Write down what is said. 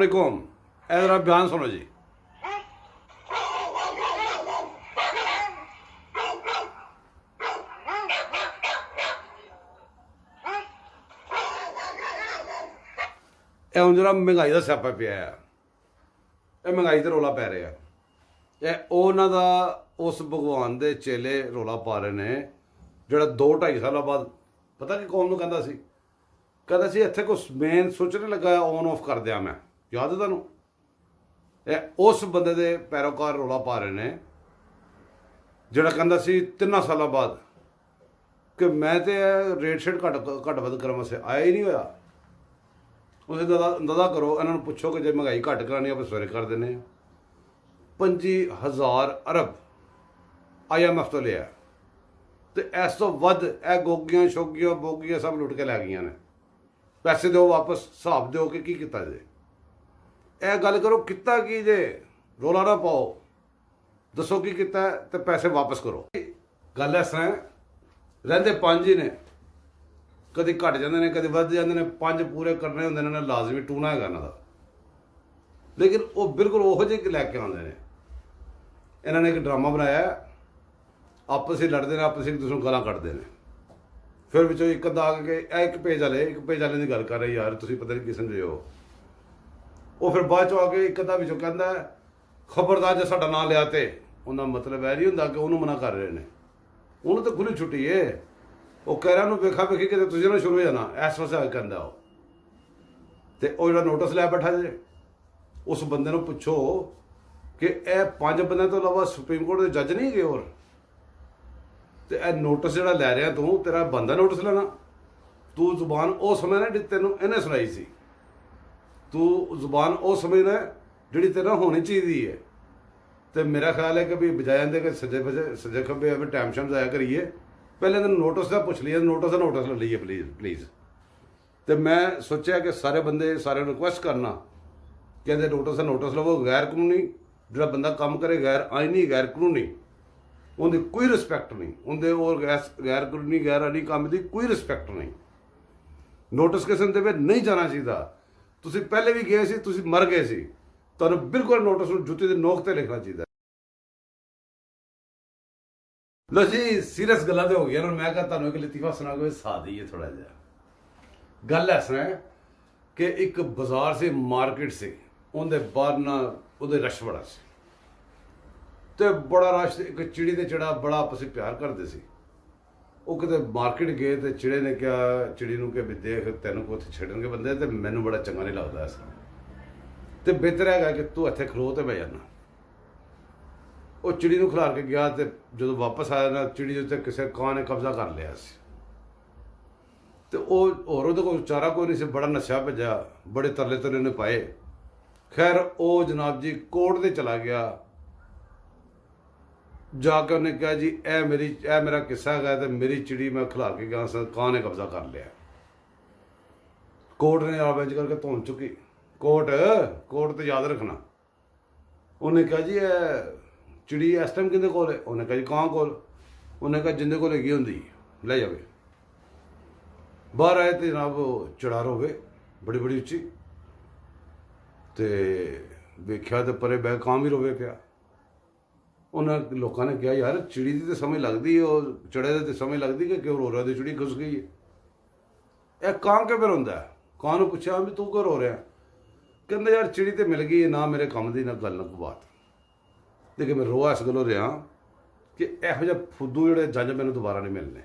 वालेकुम। ए जरा बयान सुनो जी। ਇਹ ਹੁਣ ਜਿਹੜਾ ਮਹਿੰਗਾਈ ਦਾ ਸਿਆਪਾ ਪਿਆ ਹੈ, ਇਹ ਮਹਿੰਗਾਈ ਤੇ ਰੌਲਾ ਪੈ ਰਿਹਾ। ਇਹ ਉਹਨਾਂ ਦਾ ਉਸ ਭਗਵਾਨ ਦੇ ਚੇਲੇ ਰੌਲਾ ਪਾ ਰਹੇ ਨੇ ਜਿਹੜਾ 2-2.5 ਸਾਲਾਂ ਬਾਅਦ ਪਤਾ ਕਿ ਕੌਮ ਨੂੰ ਕਹਿੰਦਾ ਸੀ ਇੱਥੇ ਕੁਛ ਮੇਨ ਸੋਚਣੇ ਲੱਗਾ ਔਨ ਆਫ ਕਰ ਦਿਆਂ ਮੈਂ। ਯਾਦ ਹੈ ਤੁਹਾਨੂੰ? ਇਹ ਉਸ ਬੰਦੇ ਦੇ ਪੈਰੋਕਾਰ ਰੌਲਾ ਪਾ ਰਹੇ ਨੇ ਜਿਹੜਾ ਕਹਿੰਦਾ ਸੀ 3 ਸਾਲਾਂ ਬਾਅਦ ਕਿ ਮੈਂ ਤੇ ਰੇਟ ਸ਼ੇਟ ਘੱਟ ਵੱਧ ਕਰਨ ਵਾਸਤੇ ਆਇਆ ਹੀ ਨਹੀਂ ਹੋਇਆ। उससे अंदाजा करो, इन्होंने पुछो कि जो महंगाई घट करानी आप सवेरे कर देने। 25,000 अरब IMF तो लिया तो इस तो वध ए गोगियां शोगियां बोगियां सब लुट के लै गई ने। पैसे दो वापस, हिसाब दो कि की किता जे। ए गल करो किता की जे, रौला ना पाओ, दसो की किता ते पैसे वापस करो। गल इस तरह रहिंदे 5 ही ने, कभी घट जाते हैं कभी वध जाते हैं। 5 पूरे करने होंगे इन्होंने लाजमी टूना है इन्हों का, लेकिन वो बिल्कुल उहो जिहे लैके आते हैं। इन्होंने एक ड्रामा बनाया, आपस ही लड़ते हैं, आपस एक दूसरे गालां कढ़ते हैं। फिर विचों एक अद्धा आके एक पेज वाले की गल कर रहे यार तुसीं पता नहीं की समझे हो। वो फिर बाद चो आके एक अद्धा विचों कहंदा खबरदार जो साडा नाम लिया तो उन्होंने मतलब यह नहीं होंदा कि उन्होंने मना कर रहे हैं। उन्होंने तो खुली छुट्टी है, वो कह रहा उन्होंने वेखा वेखी कि तुझे ना शुरू हो जाना इस वास्ते कहता वो। तो वह जो नोटिस लै बैठा जे, उस बंदे को पुछो कि यह 5 बंदे तो इलावा सुप्रीम कोर्ट के जज नहीं गए और तो यह नोटिस जो लै रहा तू, तेरा बनता नोटिस लेना। तू जुबान उस समय ना जी तेन इन्हें सुनाई सी, तू जुबान उस समय ना जी तेरा होनी चाहिए है। तो मेरा ख्याल है कि भी बजाय आते कि सज्जे खब्बे अभी टाइम शाम जाया करिए, पहले दिन नोटिस का पुछ लिया, नोटिस ले लीए प्लीज़। तो मैं सोचा कि सारे बंदे सारे रिक्वेस्ट करना कहते नोटिस लवो। गैर कानूनी जो बंदा काम करे, गैर आईनी गैर कानूनी, उनकी कोई रिस्पैक्ट नहीं, उनके और गैर कानूनी गैर आईनी काम की कोई रिस्पैक्ट नहीं। नोटिस किसी के नहीं जाना चाहिए। तुसीं पहले भी गए सी, तुसीं मर गए सी, तुहानूं बिल्कुल नोटिस जुत्ती की नोक पर लिखना चाहिए। लो जी सीरियस गल्लां तो हो गई। मैं कहा तुहानूं एक लतीफा सुना के साथ दईए थोड़ा जिहा। गल इस तरह कि एक बाजार से मार्केट से उनके बाहर ना उहदे रश बड़ा सी, तो बड़ा रश। एक चिड़ी ते चिड़ा बड़ा आपस में प्यार करते सी। वो किते मार्केट गए तो चिड़े ने कहा चिड़ी नूं कि भी देख तैनूं को उत्थे छड्डणगे बंदे ते मैनूं बड़ा चंगा नहीं लगदा ऐसा, तो बेहतर है कि तू इत्थे खलो ते मैं जाना। वो चिड़ी नूं खिलार के गया तो जो वापस आया ना, चिड़ी उत्ते किसी कां ने कब्जा कर लिया सी। तो होर उहदे कोल चारा कोई नहीं सी, बड़ा नशा भज्या, बड़े तरले तरले उन्हें पाए। खैर वो जनाब जी कोर्ट ते चला गया, जाके उन्हें कहा जी ए मेरा किस्सा है तो मेरी चिड़ी मैं खिला के गया, कां ने कब्जा कर लिया। कोर्ट ने आप इंज करके धौन चुकी। कोर्ट तो याद रखना। उन्हें कहा जी चिड़ी इस टाइम किंदे कोल है? उन्हें कहा जी कां कोल। उन्हें कहा जिंदे कोल हैगी होंदी ले जावे। बाहर आए तो जनाब चढ़ार होवे बड़ी बड़ी उच्ची, तो वेख्या तो परे बह कां भी रोवे पिया। उन्होंने लोगों ने कहा यार चिड़ी की तो समझ लगती है, और चढ़े तो समझ लगती कि क्यों रो रहा है, चिड़ी घुस गई है। यह कां क्यों फिर होंदा है? कां नूं पुछया भी तू क्यों रो रहा? कहते यार चिड़ी तो मिल गई है, ना मेरे काम की ना गल ना कोई बात, लेकिन मैं रोआ इस गलों रहा कि इहो जिहे फुद्दू जिहड़े जज मैनूं दोबारा नहीं मिलने।